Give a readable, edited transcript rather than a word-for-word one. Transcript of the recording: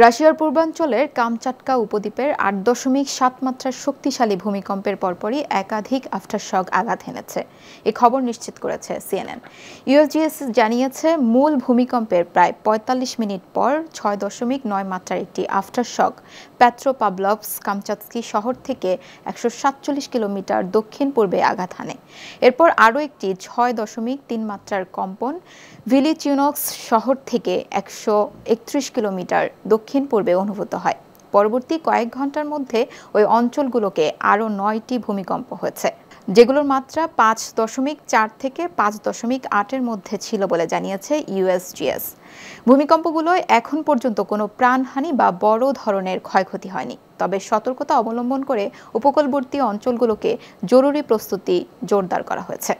রাশিয়ার পূর্বাঞ্চলের কামচাটকা উপদ্বীপের ৮.৭ মাত্রার শক্তিশালী ভূমিকম্পের পরপরই একাধিক আফটারশক আঘাত হেনেছে। এ খবর নিশ্চিত করেছে সিএনএন। ইউএসজিএস জানিয়েছে মূল ভূমিকম্পের প্রায় ৪৫ মিনিট পর ৬.৯ মাত্রার একটি আফটারশক পেট্রোপাভলভস্ক কামচাটস্কি শহর থেকে ১৪৭ কিলোমিটার দক্ষিণ পূর্বে আঘাত হানে। এরপর আরও একটি ৬.৩ মাত্রার কম্পন ভিলিচিউনস্ক শহর থেকে ১৩১ কিলোমিটার দক্ষিণ পূর্বে অনুভূত হয়। পরবর্তী কয়েক ঘন্টার মধ্যে ওই অঞ্চলগুলোকে আরও ৯টি ভূমিকম্প হয়েছে, যেগুলোর মাত্রা ৫.৪ থেকে ৫.৮-এর মধ্যে ছিল বলে জানিয়েছে ইউএসজিএস। ভূমিকম্পগুলোয় এখন পর্যন্ত কোনো প্রাণহানি বা বড় ধরনের ক্ষয়ক্ষতি হয়নি, তবে সতর্কতা অবলম্বন করে উপকূলবর্তী অঞ্চলগুলোকে জরুরি প্রস্তুতি জোরদার করা হয়েছে।